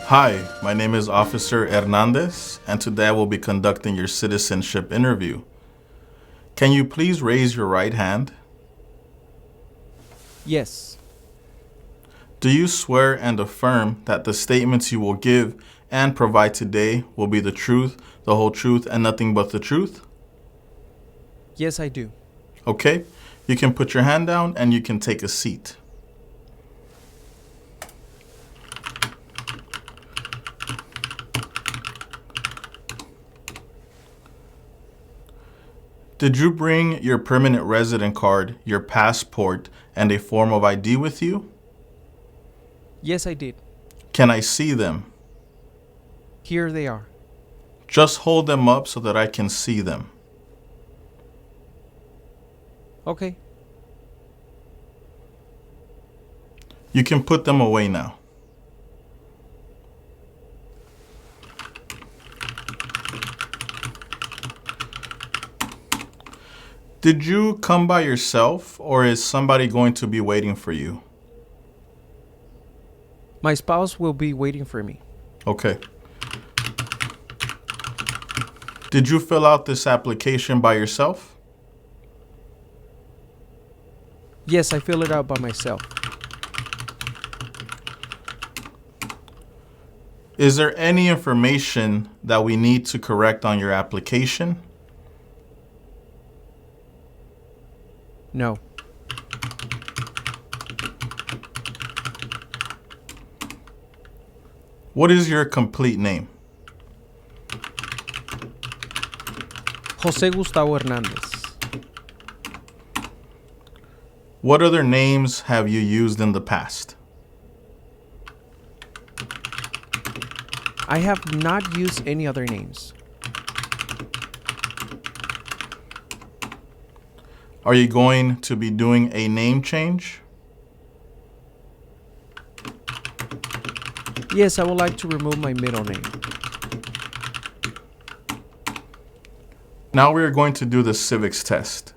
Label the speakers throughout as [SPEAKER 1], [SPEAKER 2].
[SPEAKER 1] Hi, my name is Officer Hernandez, and today I will be conducting your citizenship interview. Can you please raise your right hand?
[SPEAKER 2] Yes,
[SPEAKER 1] Do you swear and affirm that the statements you will give and provide today will be the truth, the whole truth, and nothing but the truth?
[SPEAKER 2] yes, I do.
[SPEAKER 1] Okay, you can put your hand down and you can take a seat. Did you bring your permanent resident card, your passport, and a form of ID with you?
[SPEAKER 2] Yes, I did.
[SPEAKER 1] Can I see them?
[SPEAKER 2] Here they are.
[SPEAKER 1] Just hold them up so that I can see them.
[SPEAKER 2] Okay,
[SPEAKER 1] You can put them away now. Did you come by yourself, or is somebody going to be waiting for you?
[SPEAKER 2] my spouse will be waiting for me.
[SPEAKER 1] Okay. Did you fill out this application by yourself?
[SPEAKER 2] Yes, I fill it out by myself.
[SPEAKER 1] Is there any information that we need to correct on your application?
[SPEAKER 2] No,
[SPEAKER 1] What is your complete name?
[SPEAKER 2] José Gustavo Hernández.
[SPEAKER 1] What other names have you used in the past?
[SPEAKER 2] I have not used any other names.
[SPEAKER 1] Are you going to be doing a name change?
[SPEAKER 2] Yes, I would like to remove my middle name.
[SPEAKER 1] Now we are going to do the civics test.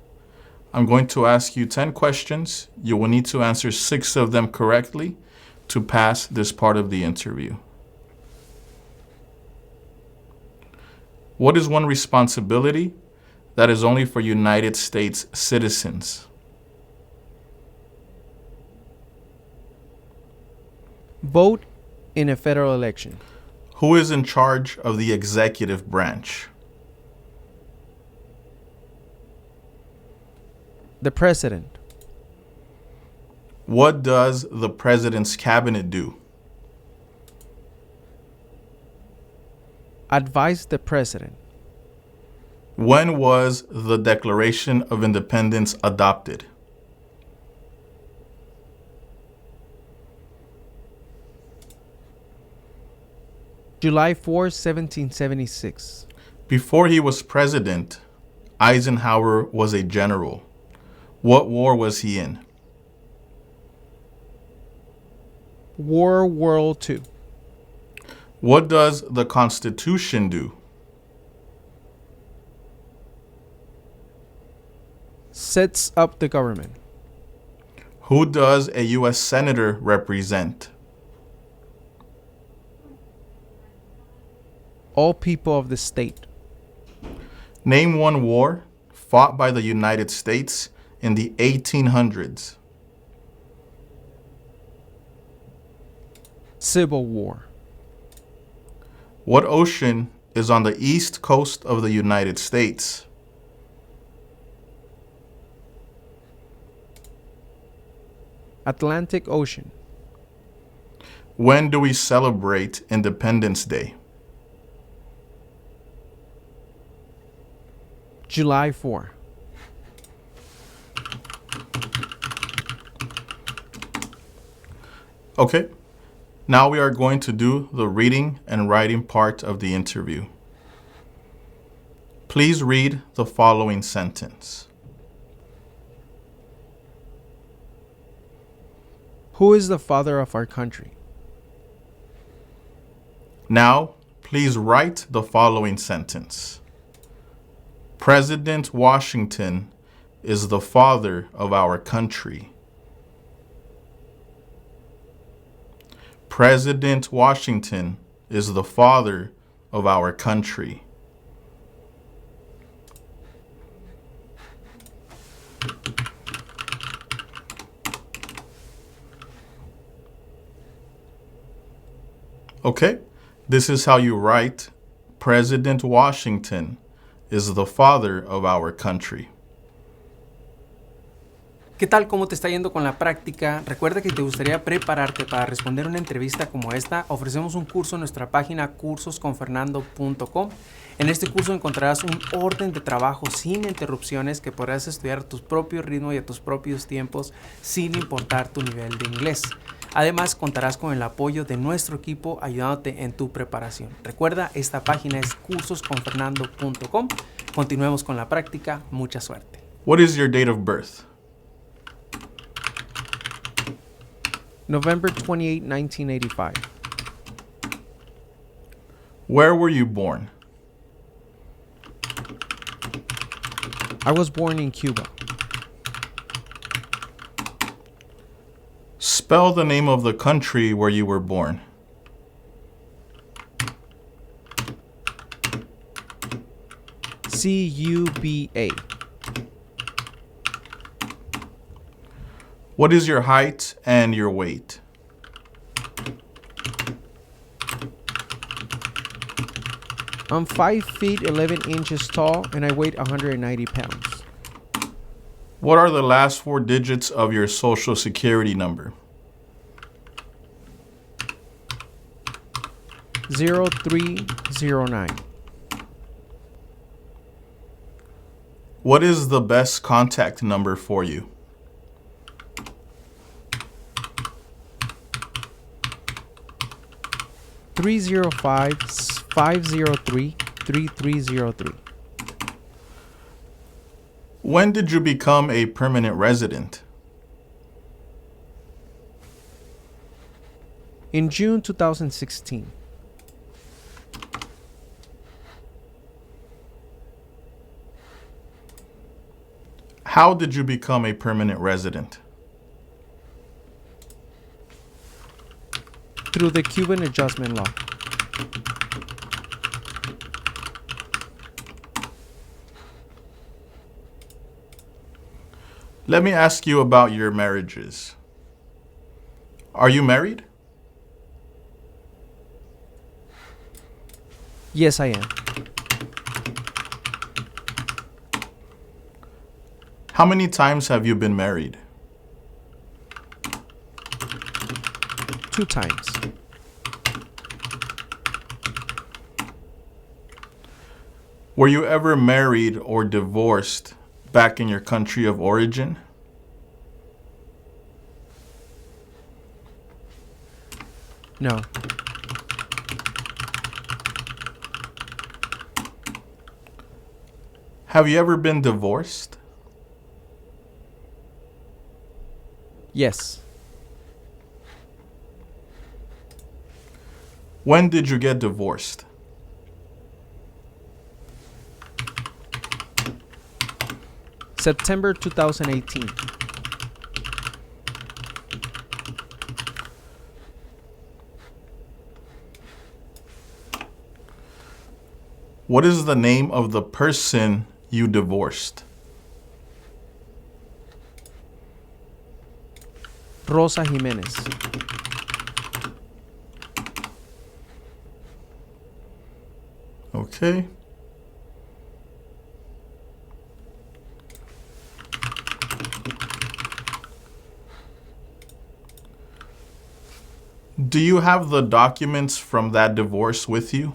[SPEAKER 1] I'm going to ask you 10 questions. You will need to answer 6 of them correctly to pass this part of the interview. What is one responsibility that is only for United States citizens?
[SPEAKER 2] Vote in a federal election.
[SPEAKER 1] Who is in charge of the executive branch?
[SPEAKER 2] The president.
[SPEAKER 1] What does the president's cabinet do?
[SPEAKER 2] Advise the president.
[SPEAKER 1] When was the Declaration of Independence adopted?
[SPEAKER 2] July 4, 1776.
[SPEAKER 1] Before he was president, Eisenhower was a general. What war was he in?
[SPEAKER 2] World War II.
[SPEAKER 1] What does the Constitution do?
[SPEAKER 2] Sets up the government.
[SPEAKER 1] Who does a U.S. Senator represent?
[SPEAKER 2] All people of the state.
[SPEAKER 1] Name one war fought by the United States in the 1800s.
[SPEAKER 2] Civil War.
[SPEAKER 1] What ocean is on the east coast of the United States?
[SPEAKER 2] Atlantic Ocean.
[SPEAKER 1] When do we celebrate Independence Day?
[SPEAKER 2] July 4.
[SPEAKER 1] Okay, now we are going to do the reading and writing part of the interview. Please read the following sentence.
[SPEAKER 2] Who is the father of our country?
[SPEAKER 1] Now, please write the following sentence. President Washington is the father of our country. President Washington is the father of our country. Okay, this is how you write President Washington is the father of our country.
[SPEAKER 3] ¿Qué tal? ¿Cómo te está yendo con la práctica? Recuerda que si te gustaría prepararte para responder una entrevista como esta, ofrecemos un curso en nuestra página cursosconfernando.com. En este curso encontrarás un orden de trabajo sin interrupciones que podrás estudiar a tu propio ritmo y a tus propios tiempos sin importar tu nivel de inglés. Además, contarás con el apoyo de nuestro equipo ayudándote en tu preparación. Recuerda, esta página es cursosconfernando.com. Continuemos con la práctica. Mucha suerte.
[SPEAKER 1] What is your date of birth?
[SPEAKER 2] November 28, 1985.
[SPEAKER 1] Where were you born?
[SPEAKER 2] I was born in Cuba.
[SPEAKER 1] Spell the name of the country where you were born.
[SPEAKER 2] Cuba.
[SPEAKER 1] What is your height and your weight?
[SPEAKER 2] I'm 5 feet 11 inches tall and I weigh 190 pounds.
[SPEAKER 1] What are the last four digits of your social security number?
[SPEAKER 2] 0309.
[SPEAKER 1] What is the best contact number for you?
[SPEAKER 2] 305-503-3303.
[SPEAKER 1] When did you become a permanent resident?
[SPEAKER 2] In June 2016.
[SPEAKER 1] How did you become a permanent resident?
[SPEAKER 2] Through the Cuban Adjustment Law.
[SPEAKER 1] Let me ask you about your marriages. Are you married?
[SPEAKER 2] Yes, I am.
[SPEAKER 1] How many times have you been married?
[SPEAKER 2] 2 times.
[SPEAKER 1] Were you ever married or divorced back in your country of origin?
[SPEAKER 2] No.
[SPEAKER 1] Have you ever been divorced?
[SPEAKER 2] Yes.
[SPEAKER 1] When did you get divorced?
[SPEAKER 2] September 2018.
[SPEAKER 1] What is the name of the person you divorced?
[SPEAKER 2] Rosa Jimenez.
[SPEAKER 1] Okay. Do you have the documents from that divorce with you?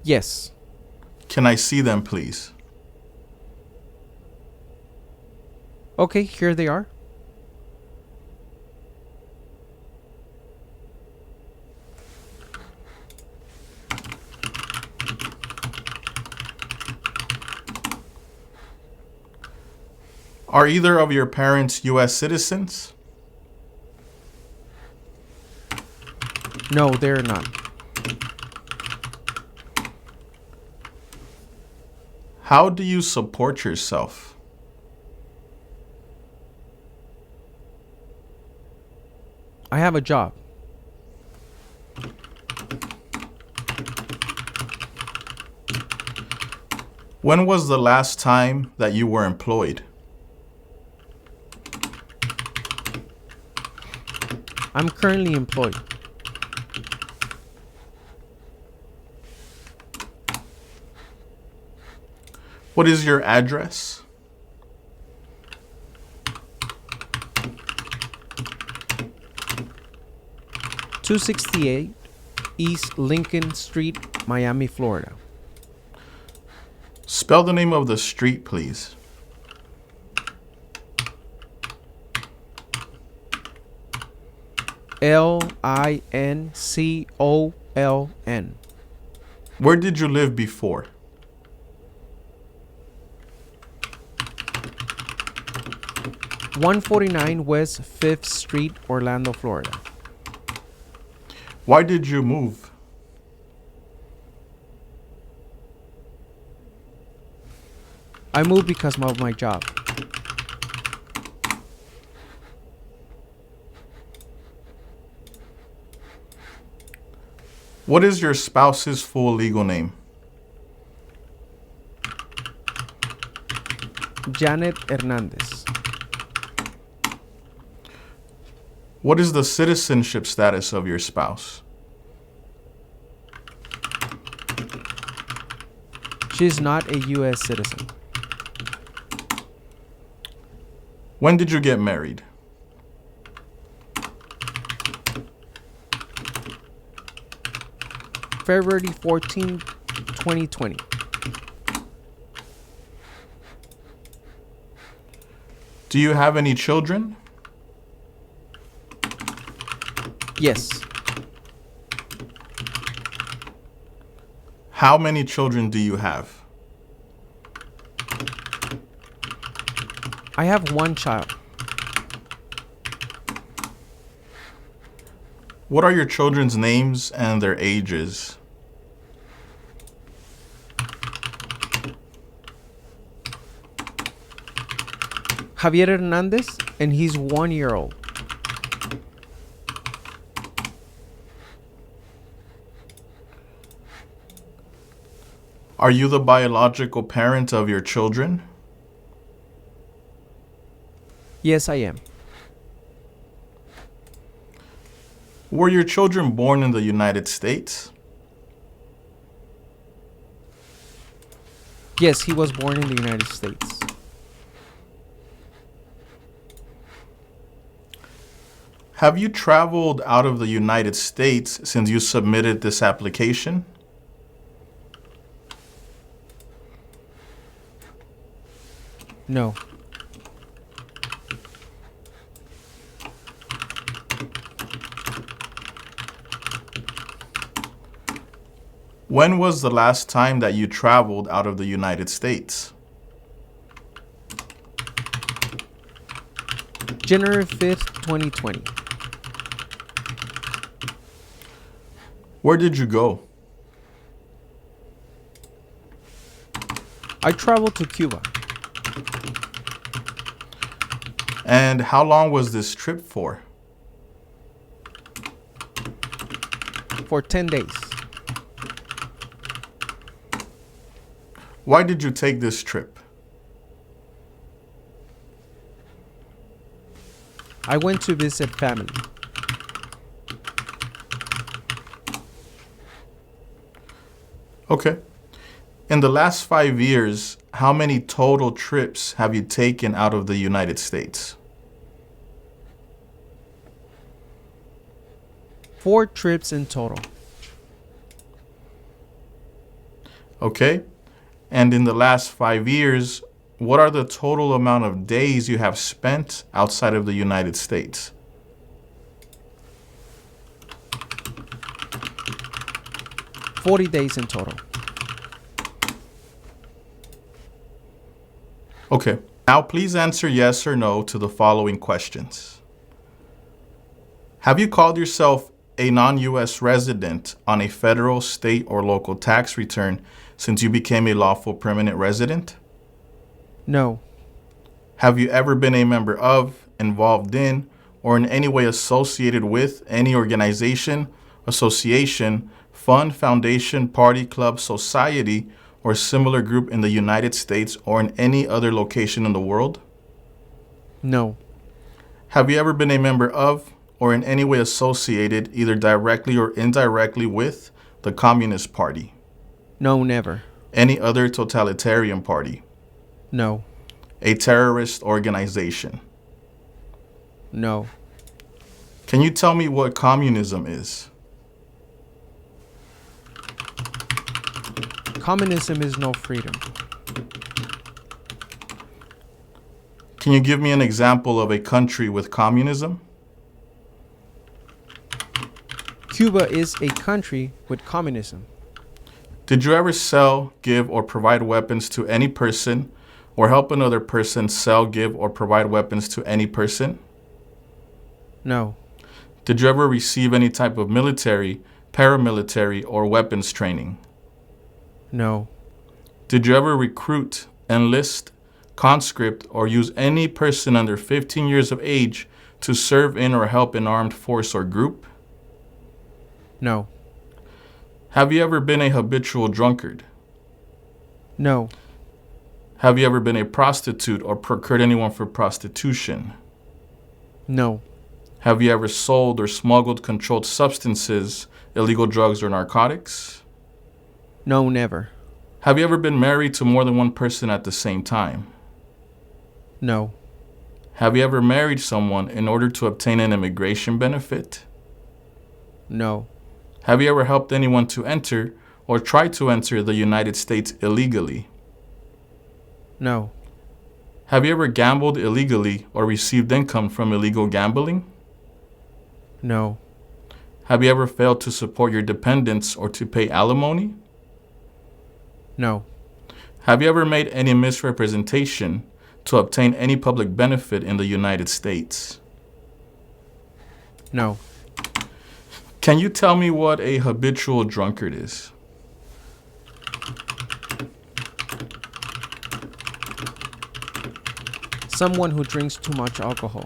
[SPEAKER 2] Yes.
[SPEAKER 1] Can I see them, please?
[SPEAKER 2] Okay, here they are.
[SPEAKER 1] Are either of your parents U.S. citizens?
[SPEAKER 2] No, they're not.
[SPEAKER 1] How do you support yourself?
[SPEAKER 2] I have a job.
[SPEAKER 1] When was the last time that you were employed?
[SPEAKER 2] I'm currently employed.
[SPEAKER 1] What is your address?
[SPEAKER 2] (268) East Lincoln Street, Miami, Florida.
[SPEAKER 1] Spell the name of the street, please.
[SPEAKER 2] Lincoln.
[SPEAKER 1] Where did you live before?
[SPEAKER 2] (149 West 5th Street, Orlando, Florida).
[SPEAKER 1] Why did you move?
[SPEAKER 2] I moved because of my job.
[SPEAKER 1] What is your spouse's full legal name?
[SPEAKER 2] Janet Hernandez.
[SPEAKER 1] What is the citizenship status of your spouse?
[SPEAKER 2] She is not a U.S. citizen.
[SPEAKER 1] When did you get married?
[SPEAKER 2] February 14, 2020.
[SPEAKER 1] Do you have any children?
[SPEAKER 2] Yes.
[SPEAKER 1] How many children do you have?
[SPEAKER 2] I have one child.
[SPEAKER 1] What are your children's names and their ages?
[SPEAKER 2] Javier Hernandez, and he's 1 year old.
[SPEAKER 1] Are you the biological parent of your children?
[SPEAKER 2] Yes, I am.
[SPEAKER 1] Were your children born in the United States?
[SPEAKER 2] Yes, he was born in the United States.
[SPEAKER 1] Have you traveled out of the United States since you submitted this application?
[SPEAKER 2] No.
[SPEAKER 1] When was the last time that you traveled out of the United States?
[SPEAKER 2] January 5th, 2020.
[SPEAKER 1] Where did you go?
[SPEAKER 2] I traveled to Cuba.
[SPEAKER 1] And how long was this trip for?
[SPEAKER 2] For 10 days.
[SPEAKER 1] Why did you take this trip?
[SPEAKER 2] I went to visit family.
[SPEAKER 1] Okay. In the last 5 years, how many total trips have you taken out of the United States?
[SPEAKER 2] 4 trips in total.
[SPEAKER 1] Okay. And in the last 5 years, what are the total amount of days you have spent outside of the United States?
[SPEAKER 2] $40 days in total.
[SPEAKER 1] Okay. Now please answer yes or no to the following questions. Have you called yourself a non-U.S. resident on a federal, state, or local tax return since you became a lawful permanent resident?
[SPEAKER 2] No.
[SPEAKER 1] Have you ever been a member of, involved in, or in any way associated with any organization, association, fund, foundation, party, club, society, or similar group in the United States or in any other location in the world?
[SPEAKER 2] No.
[SPEAKER 1] Have you ever been a member of or in any way associated, either directly or indirectly, with the Communist Party?
[SPEAKER 2] No, never.
[SPEAKER 1] Any other totalitarian party?
[SPEAKER 2] No.
[SPEAKER 1] A terrorist organization?
[SPEAKER 2] No.
[SPEAKER 1] Can you tell me what communism is?
[SPEAKER 2] Communism is no freedom.
[SPEAKER 1] Can you give me an example of a country with communism?
[SPEAKER 2] Cuba is a country with communism.
[SPEAKER 1] Did you ever sell, give, or provide weapons to any person, or help another person sell, give, or provide weapons to any person?
[SPEAKER 2] No.
[SPEAKER 1] Did you ever receive any type of military, paramilitary, or weapons training?
[SPEAKER 2] No.
[SPEAKER 1] Did you ever recruit, enlist, conscript, or use any person under 15 years of age to serve in or help an armed force or group?
[SPEAKER 2] No.
[SPEAKER 1] Have you ever been a habitual drunkard?
[SPEAKER 2] No.
[SPEAKER 1] Have you ever been a prostitute or procured anyone for prostitution?
[SPEAKER 2] No.
[SPEAKER 1] Have you ever sold or smuggled controlled substances, illegal drugs, or narcotics?
[SPEAKER 2] No, never.
[SPEAKER 1] Have you ever been married to more than one person at the same time?
[SPEAKER 2] No.
[SPEAKER 1] Have you ever married someone in order to obtain an immigration benefit?
[SPEAKER 2] No.
[SPEAKER 1] Have you ever helped anyone to enter or try to enter the United States illegally?
[SPEAKER 2] No.
[SPEAKER 1] Have you ever gambled illegally or received income from illegal gambling?
[SPEAKER 2] No.
[SPEAKER 1] Have you ever failed to support your dependents or to pay alimony?
[SPEAKER 2] No.
[SPEAKER 1] Have you ever made any misrepresentation to obtain any public benefit in the United States?
[SPEAKER 2] No.
[SPEAKER 1] Can you tell me what a habitual drunkard is?
[SPEAKER 2] Someone who drinks too much alcohol.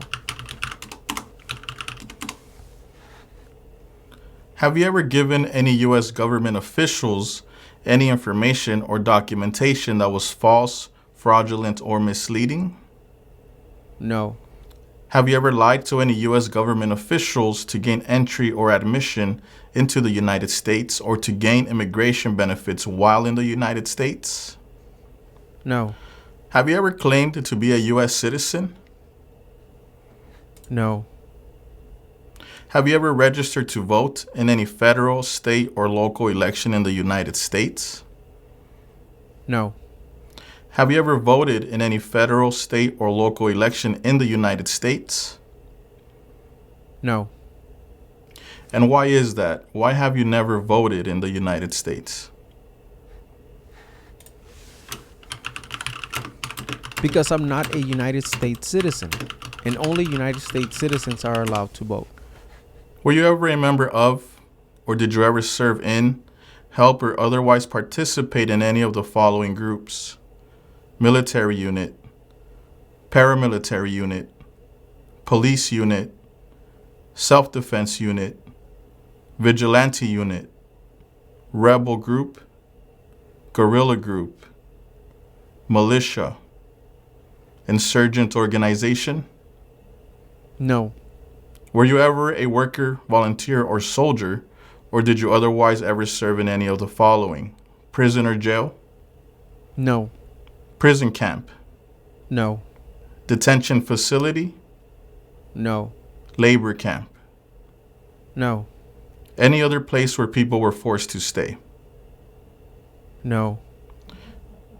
[SPEAKER 1] Have you ever given any U.S. government officials any information or documentation that was false, fraudulent, or misleading?
[SPEAKER 2] No.
[SPEAKER 1] Have you ever lied to any U.S. government officials to gain entry or admission into the United States or to gain immigration benefits while in the United States?
[SPEAKER 2] No.
[SPEAKER 1] Have you ever claimed to be a U.S. citizen?
[SPEAKER 2] No.
[SPEAKER 1] Have you ever registered to vote in any federal, state, or local election in the United States?
[SPEAKER 2] No.
[SPEAKER 1] Have you ever voted in any federal, state, or local election in the United States?
[SPEAKER 2] No.
[SPEAKER 1] And why is that? Why have you never voted in the United States?
[SPEAKER 2] Because I'm not a United States citizen, and only United States citizens are allowed to vote.
[SPEAKER 1] Were you ever a member of, or did you ever serve in, help, or otherwise participate in any of the following groups? Military unit, paramilitary unit, police unit, self-defense unit, vigilante unit, rebel group, guerrilla group, militia, insurgent organization?
[SPEAKER 2] No.
[SPEAKER 1] Were you ever a worker, volunteer, or soldier, or did you otherwise ever serve in any of the following? Prison or jail?
[SPEAKER 2] No.
[SPEAKER 1] Prison camp?
[SPEAKER 2] No.
[SPEAKER 1] Detention facility?
[SPEAKER 2] No.
[SPEAKER 1] Labor camp?
[SPEAKER 2] No.
[SPEAKER 1] Any other place where people were forced to stay?
[SPEAKER 2] No.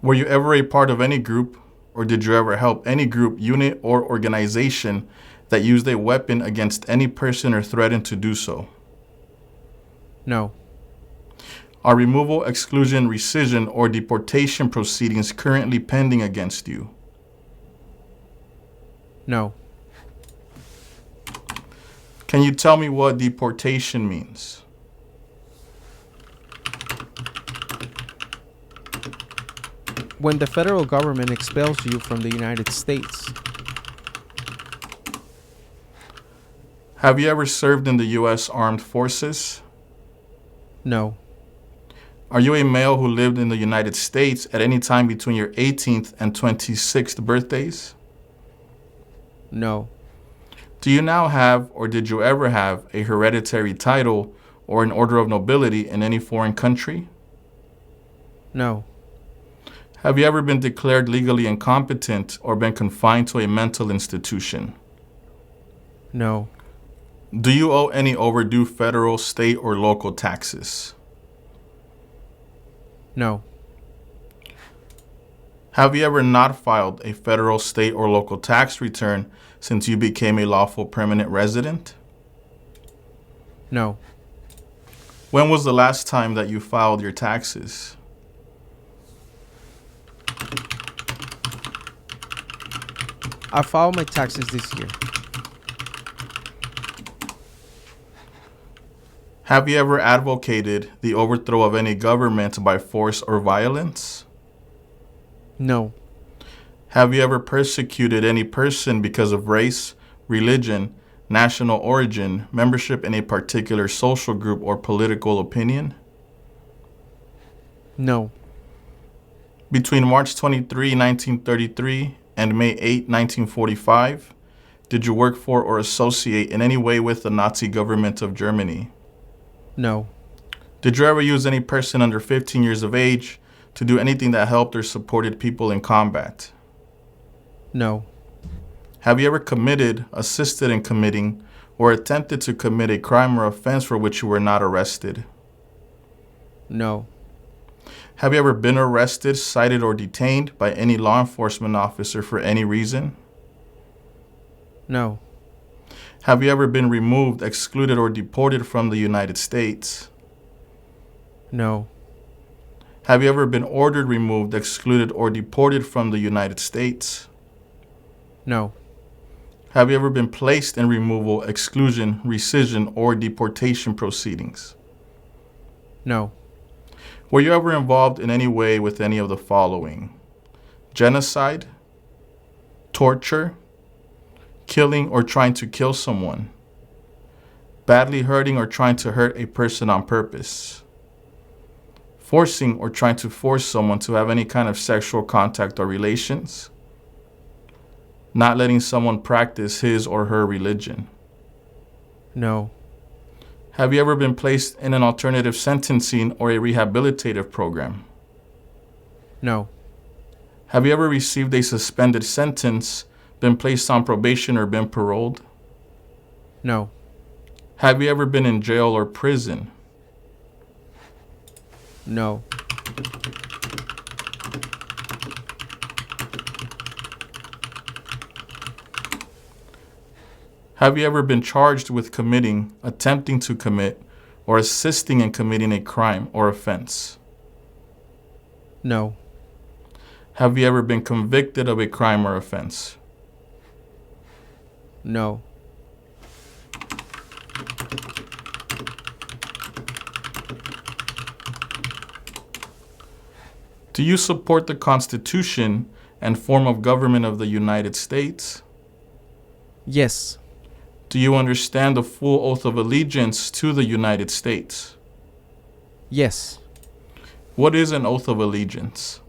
[SPEAKER 1] Were you ever a part of any group, or did you ever help any group, unit, or organization that used a weapon against any person or threatened to do so?
[SPEAKER 2] No.
[SPEAKER 1] Are removal, exclusion, rescission, or deportation proceedings currently pending against you?
[SPEAKER 2] No.
[SPEAKER 1] Can you tell me what deportation means?
[SPEAKER 2] When the federal government expels you from the United States.
[SPEAKER 1] Have you ever served in the U.S. Armed Forces?
[SPEAKER 2] No.
[SPEAKER 1] Are you a male who lived in the United States at any time between your 18th and 26th birthdays?
[SPEAKER 2] No.
[SPEAKER 1] Do you now have, or did you ever have, a hereditary title or an order of nobility in any foreign country?
[SPEAKER 2] No.
[SPEAKER 1] Have you ever been declared legally incompetent or been confined to a mental institution?
[SPEAKER 2] No.
[SPEAKER 1] Do you owe any overdue federal, state, or local taxes?
[SPEAKER 2] No.
[SPEAKER 1] Have you ever not filed a federal, state, or local tax return since you became a lawful permanent resident?
[SPEAKER 2] No.
[SPEAKER 1] When was the last time that you filed your taxes?
[SPEAKER 2] I filed my taxes this year.
[SPEAKER 1] Have you ever advocated the overthrow of any government by force or violence?
[SPEAKER 2] No.
[SPEAKER 1] Have you ever persecuted any person because of race, religion, national origin, membership in a particular social group, or political opinion?
[SPEAKER 2] No.
[SPEAKER 1] Between March 23, 1933 and May 8, 1945, did you work for or associate in any way with the Nazi government of Germany?
[SPEAKER 2] No.
[SPEAKER 1] Did you ever use any person under 15 years of age to do anything that helped or supported people in combat?
[SPEAKER 2] No.
[SPEAKER 1] Have you ever committed, assisted in committing, or attempted to commit a crime or offense for which you were not arrested?
[SPEAKER 2] No.
[SPEAKER 1] Have you ever been arrested, cited, or detained by any law enforcement officer for any reason?
[SPEAKER 2] No.
[SPEAKER 1] Have you ever been removed, excluded, or deported from the United States?
[SPEAKER 2] No.
[SPEAKER 1] Have you ever been ordered removed, excluded, or deported from the United States?
[SPEAKER 2] No.
[SPEAKER 1] Have you ever been placed in removal, exclusion, rescission, or deportation proceedings?
[SPEAKER 2] No.
[SPEAKER 1] Were you ever involved in any way with any of the following? Genocide, torture, killing or trying to kill someone, badly hurting or trying to hurt a person on purpose, forcing or trying to force someone to have any kind of sexual contact or relations, not letting someone practice his or her religion.
[SPEAKER 2] No.
[SPEAKER 1] Have you ever been placed in an alternative sentencing or a rehabilitative program?
[SPEAKER 2] No.
[SPEAKER 1] Have you ever received a suspended sentence, been placed on probation, or been paroled?
[SPEAKER 2] No.
[SPEAKER 1] Have you ever been in jail or prison?
[SPEAKER 2] No.
[SPEAKER 1] Have you ever been charged with committing, attempting to commit, or assisting in committing a crime or offense?
[SPEAKER 2] No.
[SPEAKER 1] Have you ever been convicted of a crime or offense?
[SPEAKER 2] No.
[SPEAKER 1] Do you support the Constitution and form of government of the United States?
[SPEAKER 2] Yes.
[SPEAKER 1] Do you understand the full oath of allegiance to the United States?
[SPEAKER 2] Yes.
[SPEAKER 1] What is an oath of allegiance?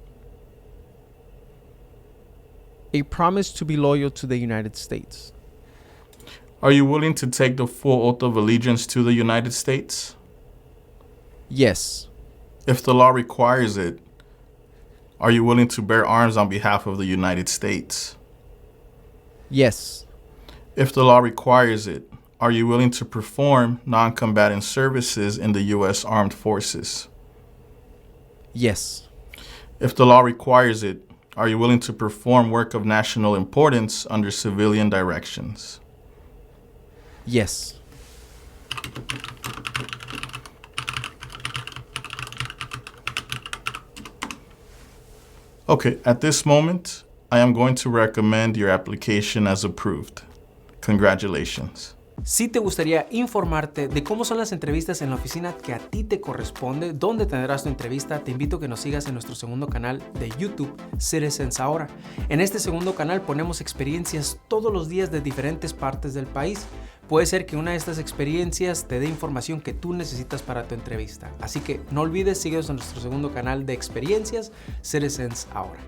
[SPEAKER 2] A promise to be loyal to the United States.
[SPEAKER 1] Are you willing to take the full oath of allegiance to the United States?
[SPEAKER 2] Yes.
[SPEAKER 1] If the law requires it, are you willing to bear arms on behalf of the United States?
[SPEAKER 2] Yes.
[SPEAKER 1] If the law requires it, are you willing to perform non-combatant services in the U.S. Armed Forces?
[SPEAKER 2] Yes.
[SPEAKER 1] If the law requires it, are you willing to perform work of national importance under civilian directions?
[SPEAKER 2] Yes.
[SPEAKER 1] Okay, at this moment, I am going to recommend your application as approved. Congratulations.
[SPEAKER 3] Si te gustaría informarte de cómo son las entrevistas en la oficina que a ti te corresponde, dónde tendrás tu entrevista, te invito a que nos sigas en nuestro segundo canal de YouTube, Citizens Ahora. En este segundo canal ponemos experiencias todos los días de diferentes partes del país. Puede ser que una de estas experiencias te dé información que tú necesitas para tu entrevista. Así que no olvides, síguenos en nuestro segundo canal de experiencias, Citizens Ahora.